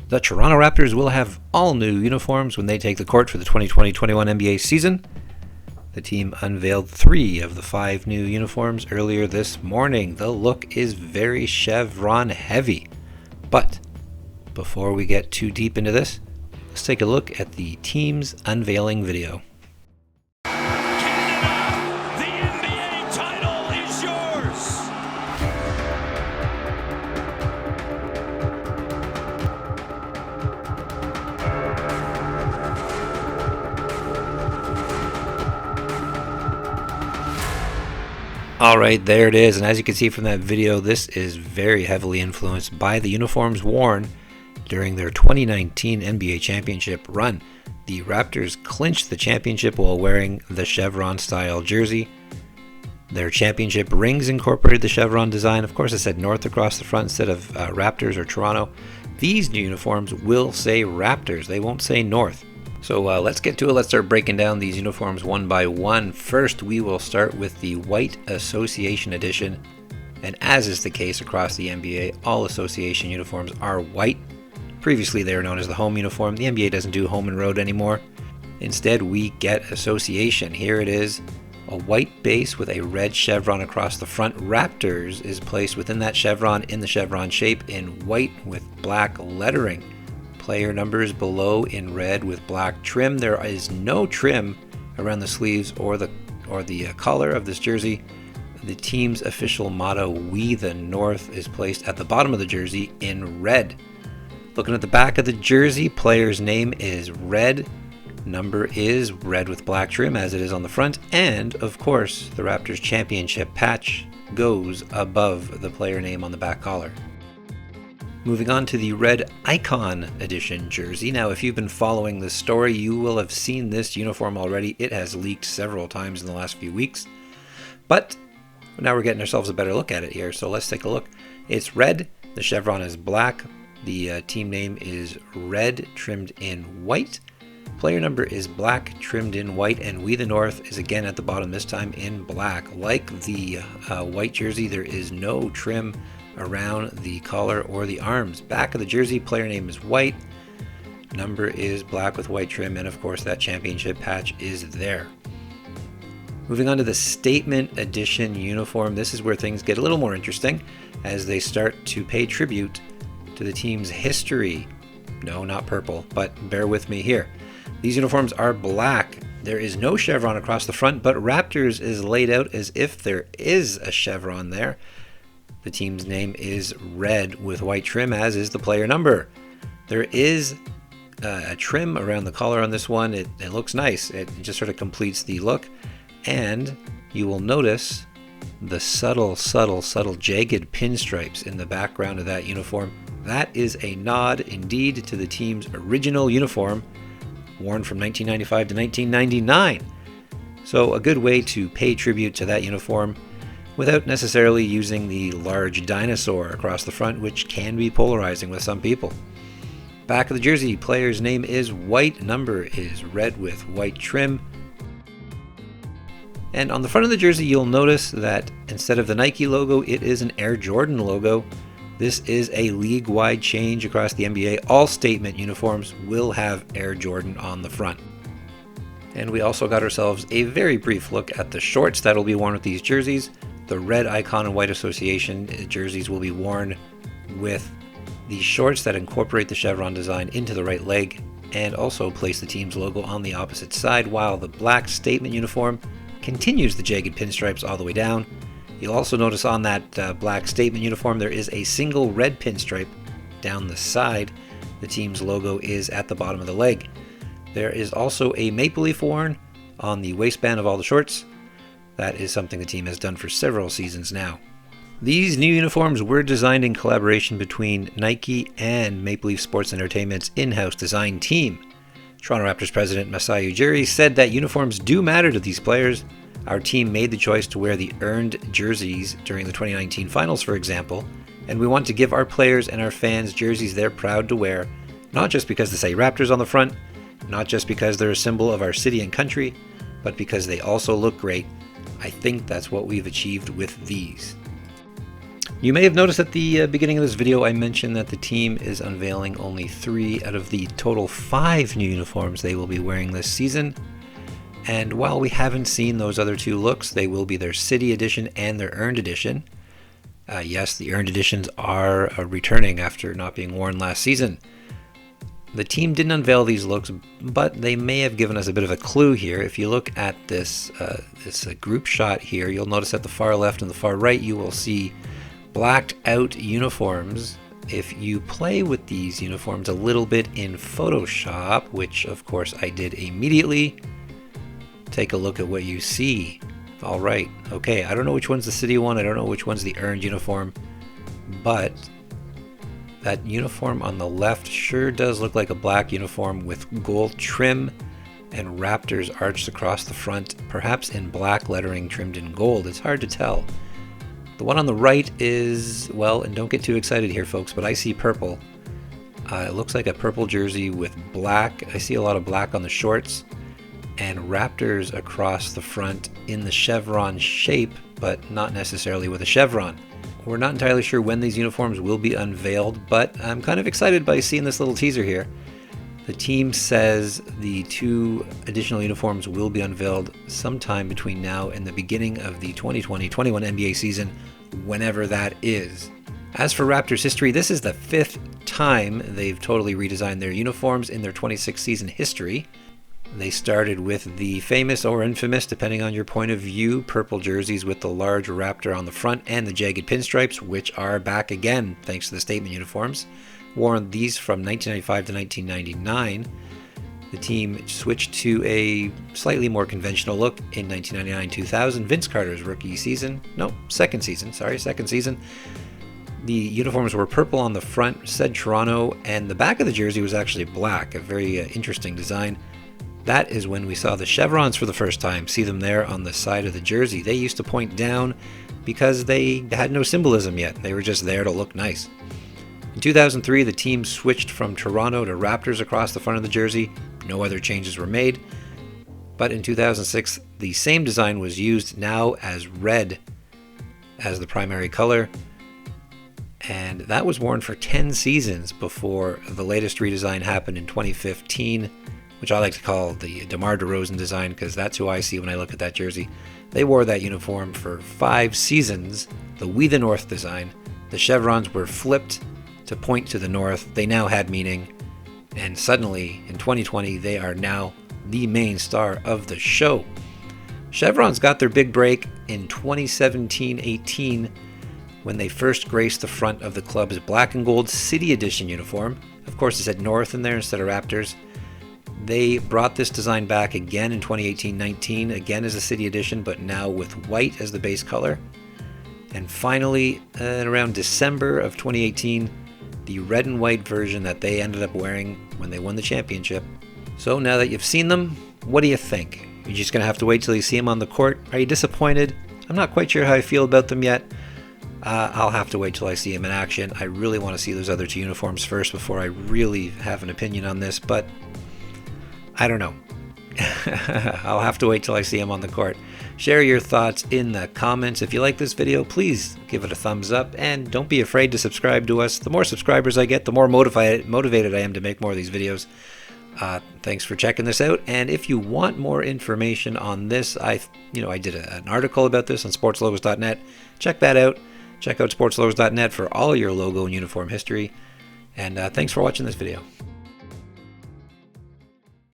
The Toronto Raptors will have all new uniforms when they take the court for the 2020-21 NBA season. The team unveiled 3 of the 5 new uniforms earlier this morning. The look is very chevron heavy. But before we get too deep into this, let's take a look at the team's unveiling video. Alright, there it is, and as you can see from that video, this is very heavily influenced by the uniforms worn during their 2019 NBA championship run. The Raptors clinched the championship while wearing the chevron style jersey. Their championship rings incorporated the chevron design. Of course, it said North across the front instead of Raptors or Toronto. These new uniforms will say Raptors, they won't say North. So let's get to it. Let's start breaking down these uniforms one by one. First, we will start with the White Association Edition. And as is the case across the NBA, all association uniforms are white. Previously, they were known as the home uniform. The NBA doesn't do home and road anymore. Instead, we get association. Here it is, a white base with a red chevron across the front. Raptors is placed within that chevron in the chevron shape in white with black lettering. Player numbers below in red with black trim. There is no trim around the sleeves or the collar of this jersey. The team's official motto, "We the North," is placed at the bottom of the jersey in red. Looking at the back of the jersey, player's name is red. Number is red with black trim as it is on the front. And of course, the Raptors championship patch goes above the player name on the back collar. Moving on to the Red Icon Edition jersey. Now, if you've been following this story, you will have seen this uniform already. It has leaked several times in the last few weeks. But now we're getting ourselves a better look at it here, so let's take a look. It's red, the chevron is black, the team name is red trimmed in white. Player number is black trimmed in white, and We the North is again at the bottom, this time in black. Like the white jersey, there is no trim around the collar or the arms. Back of the jersey, player name is white, number is black with white trim, and of course that championship patch is there. Moving on to the Statement Edition uniform, this is where things get a little more interesting as they start to pay tribute to the team's history. No, not purple, but bear with me here. These uniforms are black. There is no chevron across the front, but Raptors is laid out as if there is a chevron there. The team's name is red with white trim, as is the player number. There is a trim around the collar on this one. It looks nice. It just sort of completes the look. And you will notice the subtle jagged pinstripes in the background of that uniform. That is a nod indeed to the team's original uniform, worn from 1995 to 1999. So a good way to pay tribute to that uniform without necessarily using the large dinosaur across the front, which can be polarizing with some people. Back of the jersey, player's name is white, number is red with white trim. And on the front of the jersey, you'll notice that instead of the Nike logo, it is an Air Jordan logo. This is a league-wide change across the NBA. All statement uniforms will have Air Jordan on the front. And we also got ourselves a very brief look at the shorts that will be worn with these jerseys. The Red Icon and White Association jerseys will be worn with the shorts that incorporate the chevron design into the right leg and also place the team's logo on the opposite side, while the black statement uniform continues the jagged pinstripes all the way down. You'll also notice on that black statement uniform there is a single red pinstripe down the side. The team's logo is at the bottom of the leg. There is also a maple leaf worn on the waistband of all the shorts. That is something the team has done for several seasons now. These new uniforms were designed in collaboration between Nike and Maple Leaf Sports Entertainment's in-house design team. Toronto Raptors president Masai Ujiri said that uniforms do matter to these players. Our team made the choice to wear the earned jerseys during the 2019 finals, for example, and we want to give our players and our fans jerseys they're proud to wear, not just because they say Raptors on the front, not just because they're a symbol of our city and country, but because they also look great. I think that's what we've achieved with these. You may have noticed at the beginning of this video I mentioned that the team is unveiling only 3 out of the total 5 new uniforms they will be wearing this season. And while we haven't seen those other 2 looks, they will be their City Edition and their Earned Edition. Yes, the Earned Editions are returning after not being worn last season. The team didn't unveil these looks, but they may have given us a bit of a clue here. If you look at this group shot here, you'll notice at the far left and the far right you will see blacked out uniforms. If you play with these uniforms a little bit in Photoshop, which of course I did immediately, take a look at what you see. All right, okay, I don't know which one's the City one, I don't know which one's the Earned uniform, but that uniform on the left sure does look like a black uniform with gold trim and Raptors arched across the front, perhaps in black lettering trimmed in gold. It's hard to tell. The one on the right is, well, and don't get too excited here folks, but I see purple. It looks like a purple jersey with black. I see a lot of black on the shorts and Raptors across the front in the chevron shape, but not necessarily with a chevron. We're not entirely sure when these uniforms will be unveiled, but I'm kind of excited by seeing this little teaser here. The team says the 2 additional uniforms will be unveiled sometime between now and the beginning of the 2020-21 NBA season, whenever that is. As for Raptors history, this is the 5th time they've totally redesigned their uniforms in their 26 season history. They started with the famous or infamous, depending on your point of view, purple jerseys with the large Raptor on the front and the jagged pinstripes, which are back again thanks to the statement uniforms. Worn these from 1995 to 1999. The team switched to a slightly more conventional look in 1999-2000, Vince Carter's rookie season. No, second season. The uniforms were purple on the front, said Toronto, and the back of the jersey was actually black, a very interesting design. That is when we saw the chevrons for the first time. See them there on the side of the jersey. They used to point down because they had no symbolism yet. They were just there to look nice. In 2003, the team switched from Toronto to Raptors across the front of the jersey. No other changes were made. But in 2006, the same design was used, now as red as the primary color. And that was worn for 10 seasons before the latest redesign happened in 2015, which I like to call the DeMar DeRozan design because that's who I see when I look at that jersey. They wore that uniform for 5 seasons, the We the North design. The chevrons were flipped to point to the north. They now had meaning, and suddenly in 2020 they are now the main star of the show. Chevrons got their big break in 2017-18 when they first graced the front of the club's black and gold City Edition uniform. Of course, it said North in there instead of Raptors. They brought this design back again in 2018-19, again as a City Edition, but now with white as the base color. And finally, around December of 2018, the red and white version that they ended up wearing when they won the championship. So now that you've seen them, what do you think? You're just going to have to wait till you see them on the court? Are you disappointed? I'm not quite sure how I feel about them yet. I'll have to wait till I see them in action. I really want to see those other 2 uniforms first before I really have an opinion on this, but I don't know. I'll have to wait till I see them on the court. Share your thoughts in the comments. If you like this video, please give it a thumbs up, and don't be afraid to subscribe to us. The more subscribers I get, the more motivated I am to make more of these videos. Thanks for checking this out, and if you want more information on this, I did an article about this on SportsLogos.Net. Check that out. Check out SportsLogos.Net for all your logo and uniform history, and thanks for watching this video.